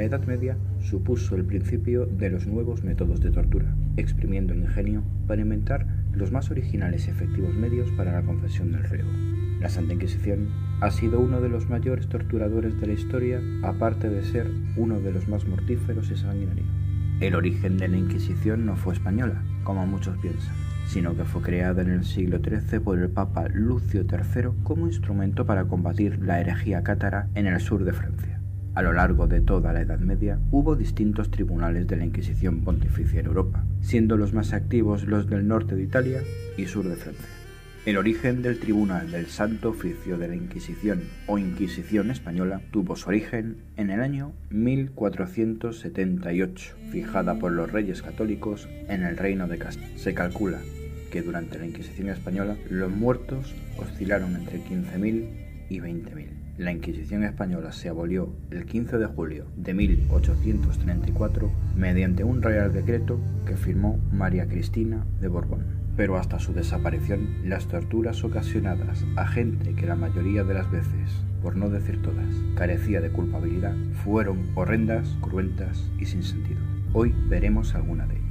La Edad Media supuso el principio de los nuevos métodos de tortura, exprimiendo el ingenio para inventar los más originales y efectivos medios para la confesión del reo. La Santa Inquisición ha sido uno de los mayores torturadores de la historia, aparte de ser uno de los más mortíferos y sanguinarios. El origen de la Inquisición no fue española, como muchos piensan, sino que fue creada en el siglo XIII por el Papa Lucio III como instrumento para combatir la herejía cátara en el sur de Francia. A lo largo de toda la Edad Media hubo distintos tribunales de la Inquisición pontificia en Europa, siendo los más activos los del norte de Italia y sur de Francia. El origen del Tribunal del Santo Oficio de la Inquisición o Inquisición Española tuvo su origen en el año 1478, fijada por los reyes católicos en el Reino de Castilla. Se calcula que durante la Inquisición Española los muertos oscilaron entre 15.000 y 20.000. La Inquisición Española se abolió el 15 de julio de 1834 mediante un real decreto que firmó María Cristina de Borbón. Pero hasta su desaparición, las torturas ocasionadas a gente que la mayoría de las veces, por no decir todas, carecía de culpabilidad, fueron horrendas, cruentas y sin sentido. Hoy veremos alguna de ellas.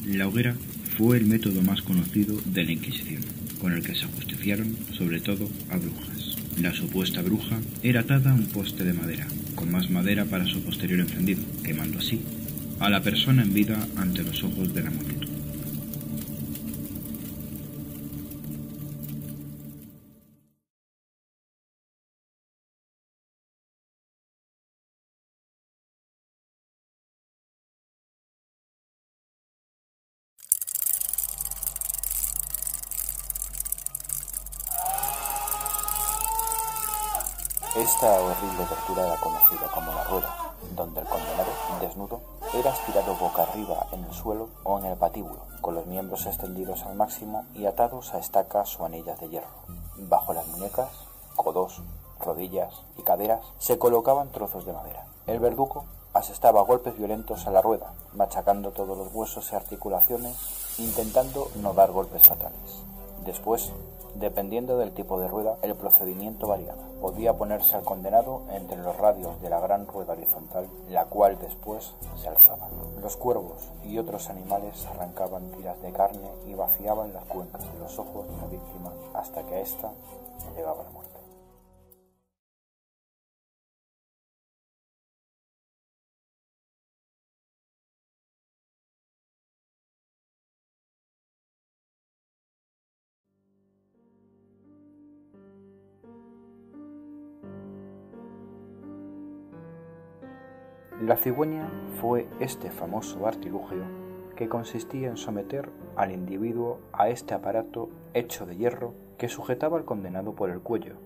La hoguera fue el método más conocido de la Inquisición, con el que se ajusticiaron sobre todo a brujas. La supuesta bruja era atada a un poste de madera, con más madera para su posterior encendido, quemando así a la persona en vida ante los ojos de la multitud. Esta horrible tortura era conocida como la rueda, donde el condenado, desnudo, era estirado boca arriba en el suelo o en el patíbulo, con los miembros extendidos al máximo y atados a estacas o anillas de hierro. Bajo las muñecas, codos, rodillas y caderas se colocaban trozos de madera. El verdugo asestaba golpes violentos a la rueda, machacando todos los huesos y articulaciones, intentando no dar golpes fatales. Después, dependiendo del tipo de rueda, el procedimiento variaba. Podía ponerse al condenado entre los radios de la gran rueda horizontal, la cual después se alzaba. Los cuervos y otros animales arrancaban tiras de carne y vaciaban las cuencas de los ojos de la víctima hasta que a ésta le llegaba la muerte. La cigüeña fue este famoso artilugio que consistía en someter al individuo a este aparato hecho de hierro que sujetaba al condenado por el cuello,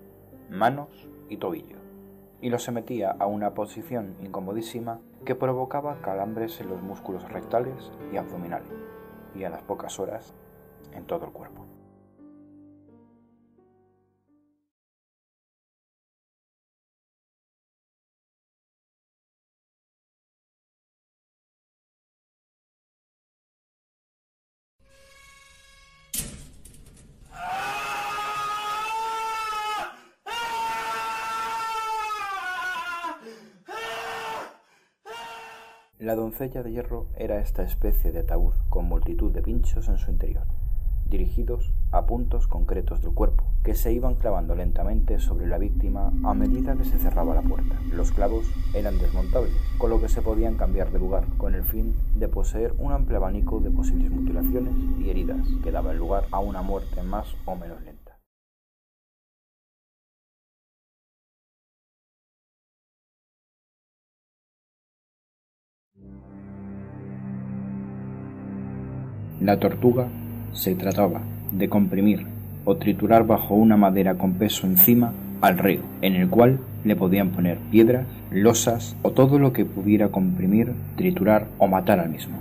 manos y tobillo, y lo sometía a una posición incomodísima que provocaba calambres en los músculos rectales y abdominales, y a las pocas horas en todo el cuerpo. La doncella de hierro era esta especie de ataúd con multitud de pinchos en su interior, dirigidos a puntos concretos del cuerpo, que se iban clavando lentamente sobre la víctima a medida que se cerraba la puerta. Los clavos eran desmontables, con lo que se podían cambiar de lugar, con el fin de poseer un amplio abanico de posibles mutilaciones y heridas, que daban lugar a una muerte más o menos lenta. La tortuga se trataba de comprimir o triturar bajo una madera con peso encima al reo, en el cual le podían poner piedras, losas o todo lo que pudiera comprimir, triturar o matar al mismo.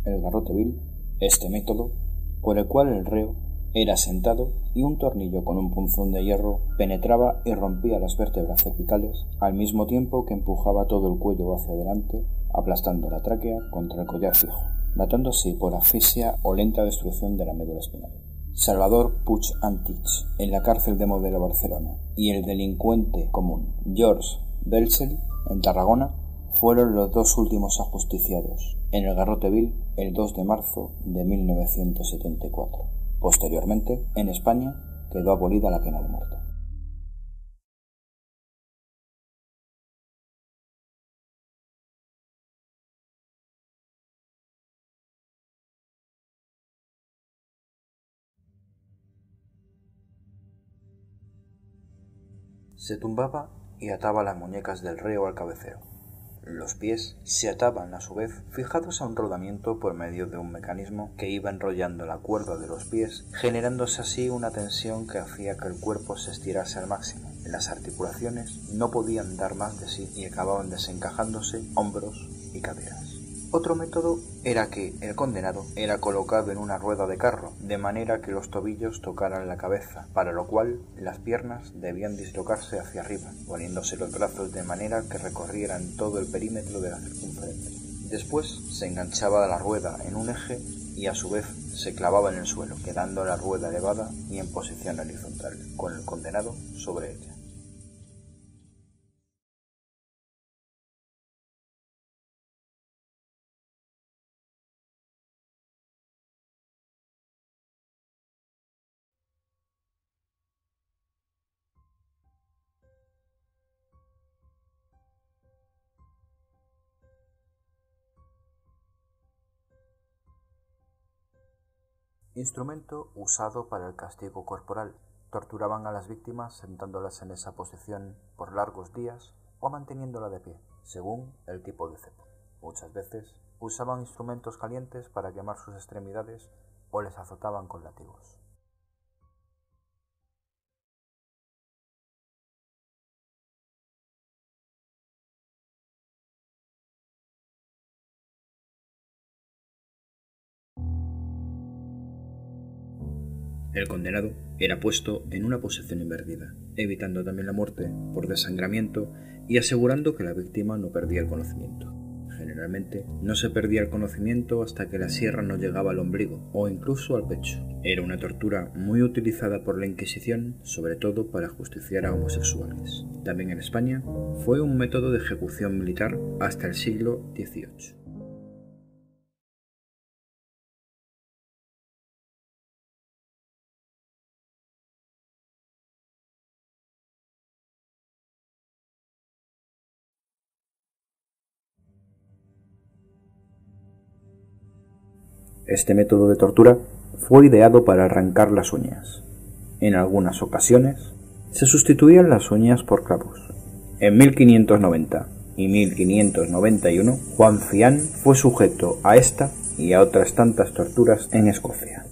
el garrote vil, este método, por el cual el reo era sentado y un tornillo con un punzón de hierro penetraba y rompía las vértebras cervicales al mismo tiempo que empujaba todo el cuello hacia adelante, aplastando la tráquea contra el collar fijo, matando así por asfixia o lenta destrucción de la médula espinal. Salvador Puig Antich, en la cárcel de Modelo Barcelona, y el delincuente común George Belzel, en Tarragona, fueron los dos últimos ajusticiados en el garrote vil el 2 de marzo de 1974. Posteriormente, en España, quedó abolida la pena de muerte. Se tumbaba y ataba las muñecas del reo al cabecero. Los pies se ataban a su vez fijados a un rodamiento por medio de un mecanismo que iba enrollando la cuerda de los pies, generándose así una tensión que hacía que el cuerpo se estirase al máximo. Las articulaciones no podían dar más de sí y acababan desencajándose hombros y caderas. Otro método era que el condenado era colocado en una rueda de carro, de manera que los tobillos tocaran la cabeza, para lo cual las piernas debían dislocarse hacia arriba, poniéndose los brazos de manera que recorrieran todo el perímetro de la circunferencia. Después se enganchaba la rueda en un eje y a su vez se clavaba en el suelo, quedando la rueda elevada y en posición horizontal, con el condenado sobre ella. Instrumento usado para el castigo corporal. Torturaban a las víctimas sentándolas en esa posición por largos días o manteniéndola de pie, según el tipo de cepo. Muchas veces usaban instrumentos calientes para quemar sus extremidades o les azotaban con látigos. El condenado era puesto en una posición invertida, evitando también la muerte por desangramiento y asegurando que la víctima no perdía el conocimiento. Generalmente no se perdía el conocimiento hasta que la sierra no llegaba al ombligo o incluso al pecho. Era una tortura muy utilizada por la Inquisición, sobre todo para ajusticiar a homosexuales. También en España fue un método de ejecución militar hasta el siglo XVIII. Este método de tortura fue ideado para arrancar las uñas. En algunas ocasiones se sustituían las uñas por clavos. En 1590 y 1591, Juan Cian fue sujeto a esta y a otras tantas torturas en Escocia.